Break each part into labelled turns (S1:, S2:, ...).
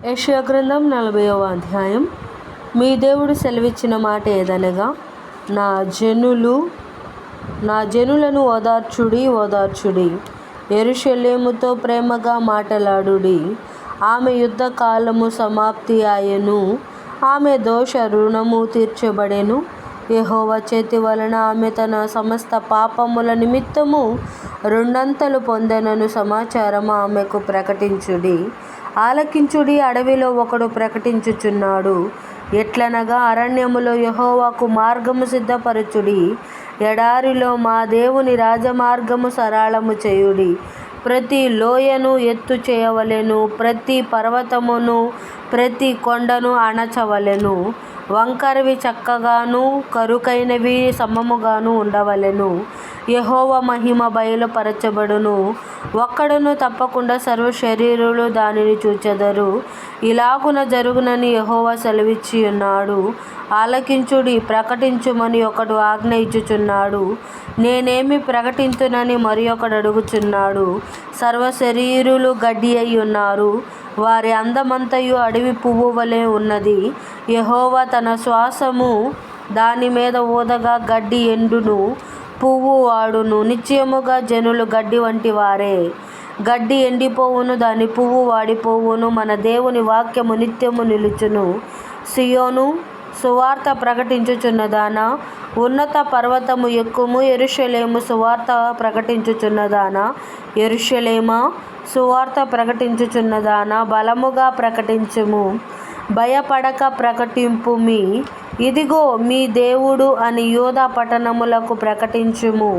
S1: యెషయా గ్రంథం 40వ అధ్యాయం. మీ దేవుడు సెలవిచ్చిన మాట ఏదనగా, నా జనులను ఓదార్చుడి, యెరూషలేముతో ప్రేమగా మాటలాడుడి. ఆమె యుద్ధ కాలము సమాప్తి ఆయెను, ఆమె దోష రుణము తీర్చబడెను. యెహోవా చేతి వలన ఆమె తన సమస్త పాపముల నిమిత్తము రెండంతలు పొందెనను సమాచారం ఆమెకు ప్రకటించుడి. ఆలకించుడి, అడవిలో ఒకడు ప్రకటించుచున్నాడు. ఎట్లనగా, అరణ్యములో యెహోవాకు మార్గము సిద్ధపరచుడి, ఎడారిలో మా దేవుని రాజమార్గము సరళము చేయుడి. ప్రతి లోయను ఎత్తు చేయవలెను, ప్రతి పర్వతమును ప్రతి కొండను అణచవలెను. వంకరవి చక్కగాను, కరుకైనవి సమముగాను ఉండవలెను. యెహోవా మహిమ బయలుపరచబడును, ఒక్కడును తప్పకుండా సర్వ శరీరులు దానిని చూచెదరు. ఇలాగున జరుగునని యెహోవా సెలవిచ్చి ఉన్నాడు. ఆలకించుడి, ప్రకటించుమని ఒకడు ఆజ్ఞ ఇచ్చుచున్నాడు. నేనేమి ప్రకటింతునని మరి ఒకడు అడుగుచున్నాడు. సర్వ శరీరులు గడ్డి అయి ఉన్నారు, వారి అందమంతయు అడవి పువ్వు వలె ఉన్నది. యెహోవా తన శ్వాసము దాని మీద ఊదగా గడ్డి ఎండును, పువ్వు వాడును. నిశ్చయముగా జనులు గడ్డి వంటి వారే. గడ్డి ఎండిపోవును, దాని పువ్వు వాడిపోవును. మన దేవుని వాక్యము నిత్యము నిలుచును. సియోను, సువార్త ప్రకటించుచున్నదానా, ఉన్నత పర్వతము ఎక్కుము. యెరూషలేము, సువార్త ప్రకటించుచున్నదానా, యెరూషలేమా, సువార్త ప్రకటించుచున్నదానా, బలముగా ప్రకటించుము, భయపడక ప్రకటింపుమి. ఇదిగో మీ దేవుడు అని యూదా పట్టణములకు ప్రకటించుము.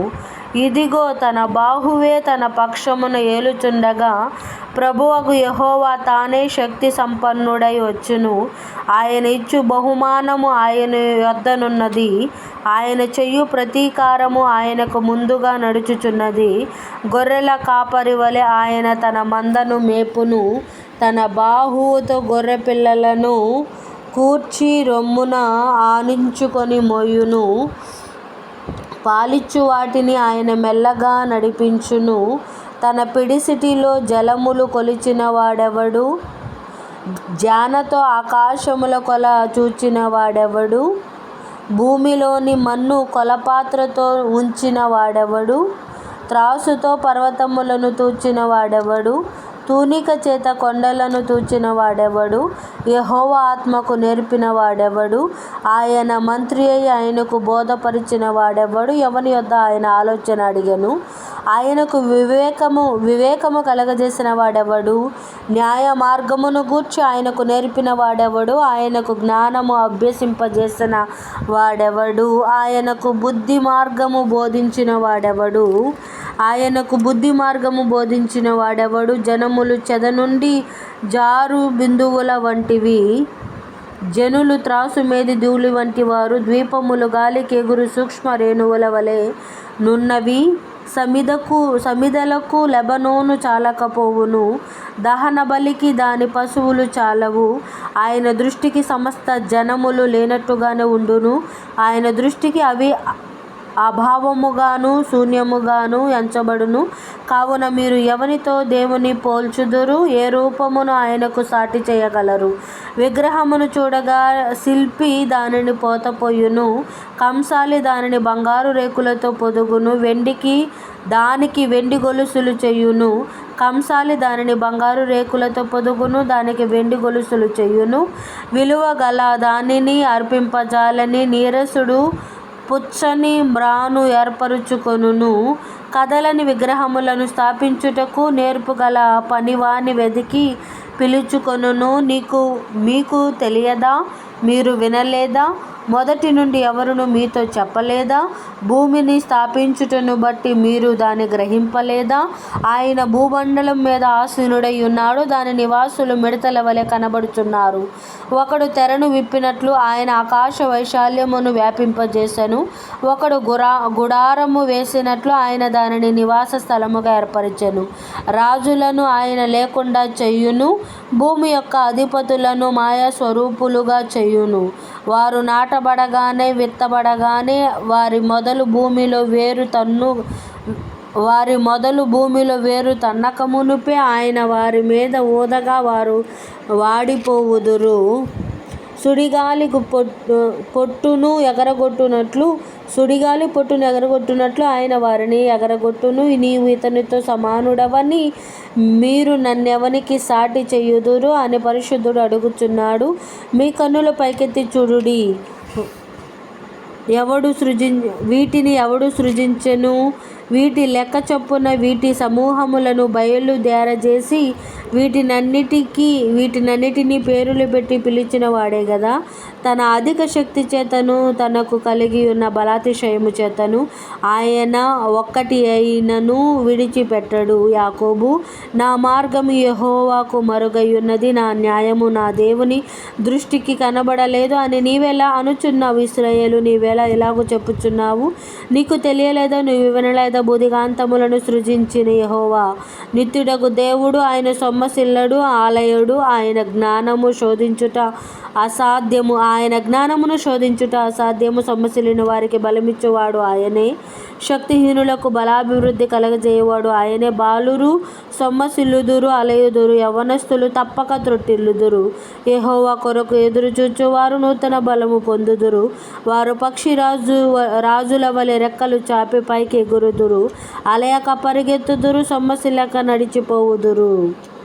S1: ఇదిగో తన బాహువే తన పక్షమున ఏలుచుండగా, ప్రభువగు యెహోవా తానే శక్తి సంపన్నుడై వచ్చును. ఆయన ఇచ్చు బహుమానము ఆయన యొద్దనున్నది, ఆయన చెయ్యు ప్రతీకారము ఆయనకు ముందుగా నడుచుచున్నది. గొర్రెల కాపరి వలె ఆయన తన మందను మేపును, తన బాహువుతో గొర్రె పిల్లలను కూర్చి రొమ్మున ఆనించుకొని మోయును. పాలిచ్చు వాటిని ఆయన మెల్లగా నడిపించును. తన పిడిసిటిలో జలములు కొలిచిన వాడెవడు? జానతో ఆకాశముల కొల చూచిన వాడెవడు? భూమిలోని మన్ను కొలపాత్రతో ఉంచిన వాడెవడు? త్రాసుతో పర్వతములను తూచిన వాడెవడు? తూనిక చేత కొండలను తూచిన వాడెవడు? యెహోవా ఆత్మకు నేర్పిన వాడెవడు? ఆయన మంత్రి అయి ఆయనకు బోధపరిచిన వాడెవడు? ఎవని యొద్ద ఆయన ఆలోచన అడిగెను? ఆయనకు వివేకము కలగజేసిన వాడెవడు? న్యాయ మార్గమును గూర్చి ఆయనకు నేర్పిన వాడెవడు? ఆయనకు జ్ఞానము అభ్యసింపజేసిన వాడెవడు? ఆయనకు బుద్ధి మార్గము బోధించిన వాడెవడు? జనములు చెద నుండి జారు బిందువుల వంటివి, జనులు త్రాసు మీది ధూళి వంటి వారు. ద్వీపములు గాలికి ఎగురు సూక్ష్మ రేణువుల వలె నున్నవి. సమిధలకు లెబనోను చాలకపోవును, దహన బలికి దాని పశువులు చాలవు. ఆయన దృష్టికి సమస్త జనములు లేనట్టుగానే ఉండును. ఆయన దృష్టికి అవి అభావముగాను శూన్యముగాను ఎంచబడును. కావున మీరు ఎవనితో దేవుని పోల్చుదురు? ఏ రూపమును ఆయనకు సాటి చేయగలరు? విగ్రహమును చూడగా శిల్పి దానిని పోతపోయును, కంసాలి దానిని బంగారు రేకులతో పొదుగును. దానికి వెండి గొలుసులు చేయును, కంసాలి దానిని బంగారు రేకులతో పొదుగును, దానికి వెండి గొలుసులు చేయును. విలువ గల దానిని అర్పింపజాలని నీరసుడు పుచ్చని మ్రాను ఏర్పరచుకొనును. కదలని విగ్రహములను స్థాపించుటకు నేర్పుగల పనివాని వెదికి పిలుచుకొనును. మీకు తెలియదా? మీరు వినలేదా? మొదటి నుండి ఎవరును మీతో చెప్పలేదా? భూమిని స్థాపించుటను బట్టి మీరు దాన్ని గ్రహింపలేదా? ఆయన భూమండలం మీద ఆసీనుడై ఉన్నాడు, దాని నివాసులు మిడతల వలె కనబడుచున్నారు. ఒకడు తెరను విప్పినట్లు ఆయన ఆకాశ వైశాల్యమును వ్యాపింపజేసెను. ఒకడు గుడారము వేసినట్లు ఆయన దానిని నివాస స్థలముగా ఏర్పరచెను. రాజులను ఆయన లేకుండా చేయును, భూమి యొక్క అధిపతులను మాయా స్వరూపులుగా చేయును. వారు నాటబడగానే విత్తబడగానే వారి మొదలు భూమిలో వేరు తన్నక మునుపే ఆయన వారి మీద ఊదగా వారు వాడిపోవుదురు. సుడిగాలికి పొట్టును ఎగరగొట్టునట్లు ఆయన వారిని ఎగరగొట్టును. నీవు ఇతనితో సమానుడవని మీరు నన్నెవనికి సాటి చేయుదురు అని పరిశుద్ధుడు అడుగుచున్నాడు. మీ కన్నుల పైకెత్తి చూడుడి. వీటిని ఎవడు సృజించెను? వీటి లెక్క చొప్పున వీటి సమూహములను బయలుదేరజేసి వీటినన్నిటినీ పేరులు పెట్టి పిలిచిన వాడే గదా. తన అధిక శక్తి చేతను తనకు కలిగి ఉన్న బలాతిశయము చేతను ఆయన ఒక్కటి అయినను విడిచిపెట్టడు. యాకోబు, నా మార్గము యెహోవాకు మరుగైయున్నది, నా న్యాయము నా దేవుని దృష్టికి కనబడలేదు అని నీవెలా అనుచున్నావు? ఇశ్రాయేలు, నీవెలా ఇలాగూ చెప్పుచున్నావు? నీకు తెలియలేదా? నీవు వినలేదా? భుదిగాంతములను సృజించిన యెహోవా నిత్యుడగు దేవుడు, ఆయన సొమ్మసిల్లడు, ఆలయుడు. ఆయన జ్ఞానమును శోధించుట అసాధ్యము. సొమ్మసిల్లిన వారికి బలమిచ్చువాడు ఆయనే. శక్తిహీనులకు బలాభివృద్ధి కలగజేయువాడు ఆయనే. బాలురు సొమ్మసిల్లుదురు, అలయుదురు, యవ్వనస్తులు తప్పక త్రొట్టిల్లుదురు. యెహోవా కొరకు ఎదురుచూచువారు నూతన బలము పొందుదురు. వారు పక్షి రాజుల వలె రెక్కలు చాపి పైకి ఎగురుదురు. అలయక పరిగెత్తుదురు, సొమ్మసిల్లక నడిచిపోవుదురు.